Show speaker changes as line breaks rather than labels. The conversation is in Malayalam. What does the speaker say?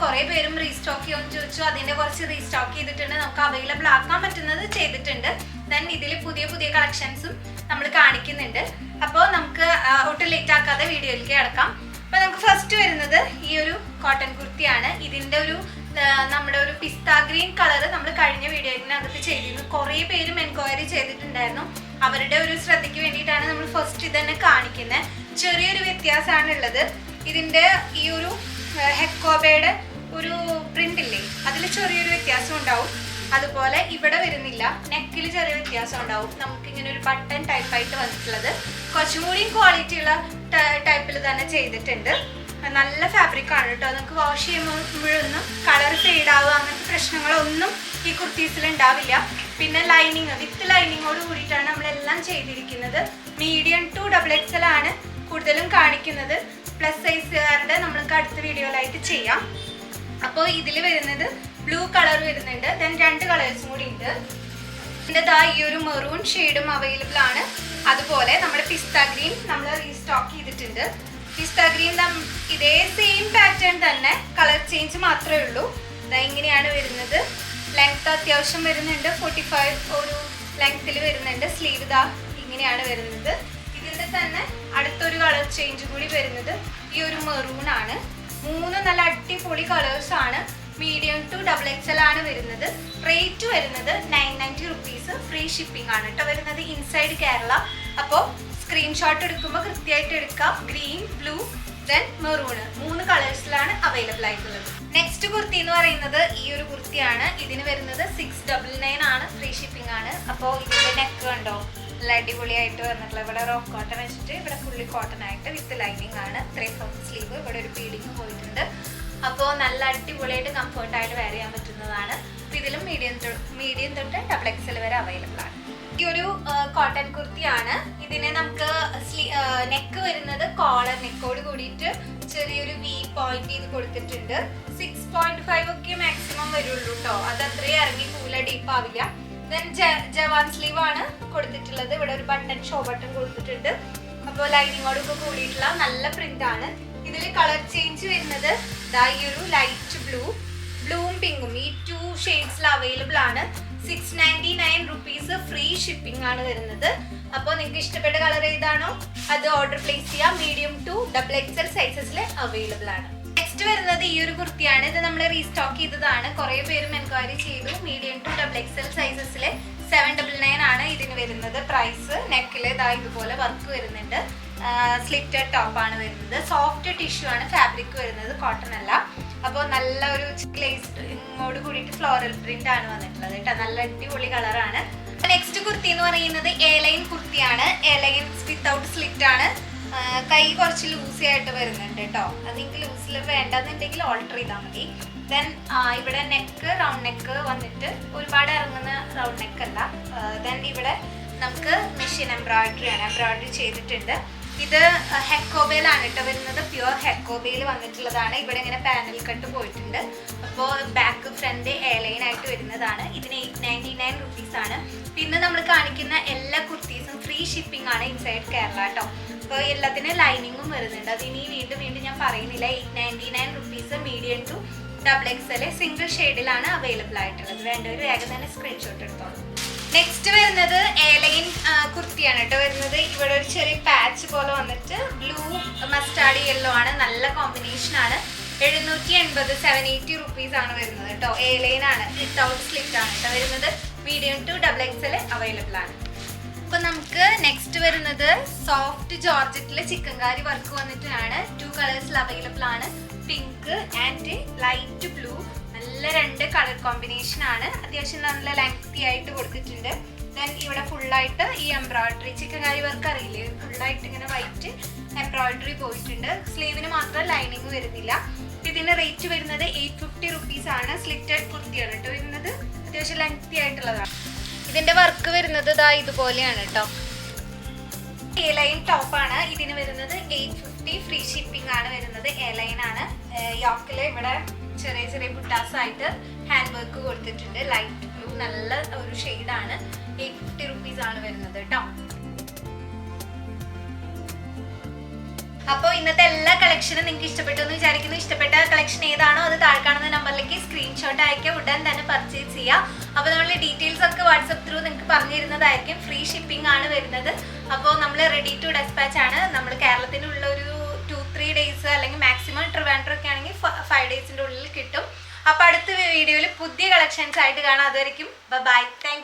കുറെ പേരും റീസ്റ്റോക്ക് ചെയ്യുമെന്ന് ചോദിച്ചു. അതിന്റെ കുറച്ച് റീസ്റ്റോക്ക് ചെയ്തിട്ടുണ്ട്, നമുക്ക് അവൈലബിൾ ആക്കാൻ പറ്റുന്നത് ചെയ്തിട്ടുണ്ട്. ദെൻ ഇതിൽ പുതിയ പുതിയ കളക്ഷൻസും നമ്മൾ കാണിക്കുന്നുണ്ട്. അപ്പോൾ നമുക്ക് ഒട്ടും ലേറ്റ് ആക്കാതെ വീഡിയോയിലേക്ക് കിടക്കാം. അപ്പൊ നമുക്ക് ഫസ്റ്റ് വരുന്നത് ഈ ഒരു കോട്ടൺ കുർത്തിയാണ്. ഇതിന്റെ ഒരു നമ്മുടെ ഒരു പിസ്ത ഗ്രീൻ കളർ നമ്മൾ കഴിഞ്ഞ വീഡിയോയിനകത്ത് ചെയ്തിരുന്നു. കുറേ പേരും എൻക്വയറി ചെയ്തിട്ടുണ്ടായിരുന്നു. അവരുടെ ഒരു ശ്രദ്ധയ്ക്ക് വേണ്ടിയിട്ടാണ് നമ്മൾ ഫസ്റ്റ് ഇതന്നെ കാണിക്കുന്നത്. ചെറിയൊരു വ്യത്യാസമാണ് ഉള്ളത്. ഇതിന്റെ ഈ ഒരു ഹെക്കോബയുടെ ഒരു പ്രിന്റ് ഇല്ലേ, അതിൽ ചെറിയൊരു വ്യത്യാസം ഉണ്ടാവും. അതുപോലെ ഇവിടെ വരുന്നില്ല, നെക്കിൽ ചെറിയ വ്യത്യാസം ഉണ്ടാവും. നമുക്ക് ഇങ്ങനെ ഒരു ബട്ടൺ ടൈപ്പായിട്ട് വന്നിട്ടുള്ളത് കുറച്ചും കൂടി ക്വാളിറ്റി ഉള്ള ടൈപ്പിൽ തന്നെ ചെയ്തിട്ടുണ്ട്. നല്ല ഫാബ്രിക് ആണ് കേട്ടോ. നമുക്ക് വാഷ് ചെയ്യുമ്പോഴൊന്നും കളർ ഫെയ്ഡ് ആവുക അങ്ങനത്തെ പ്രശ്നങ്ങളൊന്നും ഈ കുർത്തീസിൽ ഉണ്ടാവില്ല. പിന്നെ ലൈനിങ് വിത്ത് ലൈനിങ്ങോട് കൂടിയിട്ടാണ് നമ്മളെല്ലാം ചെയ്തിരിക്കുന്നത്. മീഡിയം ടു XXL ആണ് കൂടുതലും കാണിക്കുന്നത്. പ്ലസ് സൈസുകാരുടെ നമ്മൾക്ക് അടുത്ത വീഡിയോയിലായിട്ട് ചെയ്യാം. അപ്പോൾ ഇതിൽ വരുന്നത് ബ്ലൂ കളർ വരുന്നുണ്ട്. ദെൻ 2 കളേഴ്സും കൂടി ഉണ്ട്. ഇതിൻ്റെതാ ഈ ഒരു മെറൂൺ ഷെയ്ഡും അവൈലബിൾ ആണ്. അതുപോലെ നമ്മുടെ പിസ്ത ഗ്രീൻ നമ്മൾ റീസ്റ്റോക്ക് ചെയ്തിട്ടുണ്ട്. പിസ്ത ഗ്രീൻ ഇതേ സെയിം പാറ്റേൺ തന്നെ, കളർ ചേഞ്ച് മാത്രമേ ഉള്ളൂ. ഇങ്ങനെയാണ് വരുന്നത്. ലെങ്ത് അത്യാവശ്യം വരുന്നുണ്ട്, 45 ഒരു ലെങ്ത്തിൽ വരുന്നുണ്ട്. സ്ലീവ് ദാ ഇങ്ങനെയാണ് വരുന്നത്. ഇതിൻ്റെ തന്നെ അടുത്തൊരു കളർ ചേഞ്ച് കൂടി വരുന്നത് ഈ ഒരു മെറൂൺ ആണ്. 3 നല്ല അടിപൊളി കളേഴ്സ് ആണ്. മീഡിയം ടു XXL ആണ് വരുന്നത്. റേറ്റ് വരുന്നത് 990 റുപ്പീസ്. ഫ്രീ ഷിപ്പിംഗ് ആണ് കേട്ടോ വരുന്നത് ഇൻസൈഡ് കേരള. അപ്പോൾ സ്ക്രീൻഷോട്ട് എടുക്കുമ്പോൾ കൃത്യമായിട്ട് എടുക്കാം. ഗ്രീൻ, ബ്ലൂ, ദെൻ മെറൂൺ 3 കളേഴ്സിലാണ് അവൈലബിൾ ആയിട്ടുള്ളത്. നെക്സ്റ്റ് കുർത്തി എന്ന് പറയുന്നത് ഈ ഒരു കുർത്തിയാണ്. ഇതിന് വരുന്നത് 699 ആണ്. ഫ്രീ ഷിപ്പിംഗ് ആണ്. അപ്പോൾ ഇതിന്റെ നെക്ക് കണ്ടോ, നല്ല അടിപൊളിയായിട്ട് വന്നിട്ടുള്ള ഇവിടെ റോക്ക് കോട്ടൺ വെച്ചിട്ട് ഇവിടെ ഫുള്ളി കോട്ടൺ ആയിട്ട് വിത്ത് ലൈനിങ് ആണ്. 3/4 സ്ലീവ്, ഇവിടെ ഒരു ബീഡിങ് പോയിട്ടുണ്ട്. അപ്പോൾ നല്ല അടിപൊളിയായിട്ട് കംഫർട്ടായിട്ട് വെയർ ചെയ്യാൻ പറ്റുന്നതാണ്. അപ്പോൾ ഇതിലും മീഡിയം തൊട്ട് XXL വരെ അവൈലബിൾ ആണ്. ഈ ഒരു കോട്ടൺ കുർത്തിയാണ്. ഇതിനെ നമുക്ക് നെക്ക് വരുന്നത് കോളർ നെക്കോട് കൂടിയിട്ട് ചെറിയൊരു വി പോയിന്റ് ചെയ്ത് കൊടുത്തിട്ടുണ്ട്. 6.5 ഒക്കെ മാക്സിമം വരുള്ളൂ കേട്ടോ. അത് അത്രയും ഇറങ്ങി കൂല ഡീപ്പ് ആവില്ല. ദെൻ ജവാൻ സ്ലീവ് ആണ് കൊടുത്തിട്ടുള്ളത്. ഇവിടെ ഒരു ബട്ടൺ ഷോ ബട്ടൺ കൊടുത്തിട്ടുണ്ട്. അപ്പോൾ ലൈനിങ്ങോടൊക്കെ കൂടിയിട്ടുള്ള നല്ല പ്രിന്റ് ആണ്. ഇതിൽ കളർ ചേഞ്ച് വരുന്നത് ഈ ഒരു ലൈറ്റ് ബ്ലൂവും പിങ്കും ഈ 2 ഷെയ്ഡ്സിൽ അവൈലബിൾ ആണ്. 699 റുപ്പീസ്. ഫ്രീ ഷിപ്പിംഗ് ആണ് വരുന്നത്. അപ്പോൾ നിങ്ങൾക്ക് ഇഷ്ടപ്പെട്ട കളർ ഏതാണോ അത് ഓർഡർ പ്ലേസ് ചെയ്യാം. മീഡിയം ടു XXL സൈസസിൽ അവൈലബിൾ ആണ്. നെക്സ്റ്റ് വരുന്നത് ഈ ഒരു കുർത്തിയാണ്. ഇത് നമ്മൾ റീസ്റ്റോക്ക് ചെയ്തതാണ്. കുറേ പേരും എൻക്വയറി ചെയ്തു. മീഡിയം ടു XXL സൈസസിൽ 799 ആണ് ഇതിന് വരുന്നത് പ്രൈസ്. നെക്കിൽ ഇതുപോലെ വർക്ക് വരുന്നുണ്ട്. സ്ലിറ്റഡ് ടോപ്പാണ് വരുന്നത്. സോഫ്റ്റ് ടിഷ്യൂ ആണ് ഫാബ്രിക് വരുന്നത്, കോട്ടൺ അല്ല. അപ്പോൾ നല്ല ഒരു ഗ്ലേസ്ഡ് കൂടിയിട്ട് ഫ്ലോറൽ പ്രിന്റ് ആണ് വന്നിട്ടുള്ളത് കേട്ടോ. നല്ല അടിപൊളി കളറാണ്. നെക്സ്റ്റ് കുർത്തി എന്ന് പറയുന്നത് എലൈൻ കുർത്തിയാണ്. എലൈൻ വിത്തൗട്ട് സ്ലിറ്റ് ആണ്. കൈ കുറച്ച് ലൂസി ആയിട്ട് വരുന്നുണ്ട് കേട്ടോ. അത് നിങ്ങൾക്ക് ലൂസിൽ വേണ്ടെന്നുണ്ടെങ്കിൽ ഓൾട്ടർ ചെയ്താൽ മതി. ദെൻ ഇവിടെ നെക്ക് റൗണ്ട് നെക്ക് വന്നിട്ട് ഒരുപാട് ഇറങ്ങുന്ന റൗണ്ട് നെക്ക് അല്ല. ദെൻ ഇവിടെ നമുക്ക് മെഷീൻ എംബ്രോയിഡറി ആണ്, എംബ്രോയിഡറി ചെയ്തിട്ടുണ്ട്. ഇത് ഹെക്കോബയിലാണ് കേട്ടോ വരുന്നത്. പ്യുവർ ഹെക്കോബയിൽ വന്നിട്ടുള്ളതാണ്. ഇവിടെ ഇങ്ങനെ പാനൽ കട്ട് പോയിട്ടുണ്ട്. അപ്പോൾ ബാക്ക് ഫ്രണ്ട് എയർലൈൻ ആയിട്ട് വരുന്നതാണ്. ഇതിന് 899 റുപ്പീസ് ആണ്. പിന്നെ നമ്മൾ കാണിക്കുന്ന എല്ലാ കുർത്തീസും ഫ്രീ ഷിപ്പിംഗ് ആണ് ഇൻസൈഡ് കേരള കേട്ടോ. അപ്പോൾ എല്ലാത്തിനും ലൈനിങ്ങും വരുന്നുണ്ട്. അതിനി വീണ്ടും ഞാൻ പറയുന്നില്ല. 899 rupees. Medium to XXL single ഷെയ്ഡിലാണ് അവൈലബിൾ ആയിട്ടുള്ളത്. വേണ്ടവർ വേഗം തന്നെ സ്ക്രീൻഷോട്ട് എടുത്തോളൂ. നെക്സ്റ്റ് വരുന്നത് എയർലൈൻ കുർത്തിയാണ് കേട്ടോ വരുന്നത്. ഇവിടെ ഒരു ചെറിയ പാച്ച് പോലെ വന്നിട്ട് ബ്ലൂ മസ്റ്റാർഡ് യെല്ലോ ആണ്. നല്ല കോമ്പിനേഷൻ ആണ്. 780 780 റുപ്പീസ് ആണ് വരുന്നത് കേട്ടോ. എയർലൈൻ ആണ്, വിത്തൗട്ട് സ്ലിറ്റ് ആണ് കേട്ടോ വരുന്നത്. മീഡിയം ടു XXL അവൈലബിൾ ആണ്. അപ്പോൾ നമുക്ക് നെക്സ്റ്റ് വരുന്നത് സോഫ്റ്റ് ജോർജറ്റിൽ ചിക്കൻകാരി വർക്ക് വന്നിട്ടാണ്. 2 കളേഴ്സിൽ അവൈലബിൾ ആണ്. Pink and light blue. നല്ല 2 കളർ കോമ്പിനേഷൻ ആണ്. അത്യാവശ്യം നല്ല ലെങ്തി ആയിട്ട് കൊടുത്തിട്ടുണ്ട്. ദെൻ ഇവിടെ ഫുള്ളായിട്ട് ഈ എംബ്രോയിഡറി ചിക്കൻകാരി വർക്ക് അറിയില്ലേ, ഫുള്ളായിട്ട് ഇങ്ങനെ വൈറ്റ് എംബ്രോയിഡറി പോയിട്ടുണ്ട്. സ്ലീവിന് മാത്രം ലൈനിങ് വരുന്നില്ല. ഇതിന് റേറ്റ് വരുന്നത് 850 റുപ്പീസ് ആണ്. സ്ലിറ്റഡ് കുർത്തിയാണ് കേട്ടോ വരുന്നത്. അത്യാവശ്യം ലെങ്തി ആയിട്ടുള്ളതാണ്. ഇതിന്റെ വർക്ക് വരുന്നത് ഇതുപോലെയാണ് കേട്ടോ. എയർലൈൻ ടോപ്പാണ്. ഇതിന് വരുന്നത് 850. ഫ്രീ ഷിപ്പിംഗ് ആണ് വരുന്നത്. എയർലൈൻ ആണ്. യോക്കിൽ ഇവിടെ ചെറിയ ബുട്ടാസ് ആയിട്ട് ഹാൻഡ് വർക്ക് കൊടുത്തിട്ടുണ്ട്. ലൈറ്റ് ബ്ലൂ നല്ല ഒരു ഷെയ്ഡാണ്. 850 റുപ്പീസ് ആണ് വരുന്നത് കേട്ടോ. അപ്പോൾ ഇന്നത്തെ എല്ലാ കളക്ഷനും നിങ്ങൾക്ക് ഇഷ്ടപ്പെട്ടു എന്ന് വിചാരിക്കുന്നു. ഇഷ്ടപ്പെട്ട കളക്ഷൻ ഏതാണോ അത് താഴെ കാണുന്ന സ്ക്രീൻഷോട്ട് അയക്കുക, ഉടൻ തന്നെ പർച്ചേസ് ചെയ്യുക. അപ്പോൾ നമ്മൾ ഡീറ്റെയിൽസ് ഒക്കെ വാട്സപ്പ് ത്രൂ നിങ്ങൾക്ക് പറഞ്ഞു തരുന്നതായിരിക്കും. ഫ്രീ ഷിപ്പിംഗ് ആണ് വരുന്നത്. അപ്പോൾ നമ്മൾ റെഡി ടു ഡെസ്പാച്ച് ആണ്. നമ്മൾ കേരളത്തിനുള്ള ഒരു 2-3 ഡേയ്സ് അല്ലെങ്കിൽ മാക്സിമം ട്രിവാൻഡ്രം ഒക്കെ ആണെങ്കിൽ 5 ഡേയ്സിൻ്റെ ഉള്ളിൽ കിട്ടും. അപ്പോൾ അടുത്ത വീഡിയോയിൽ പുതിയ കളക്ഷൻസ് ആയിട്ട് കാണാം. അതുവരെയ്ക്കും ബൈ. താങ്ക്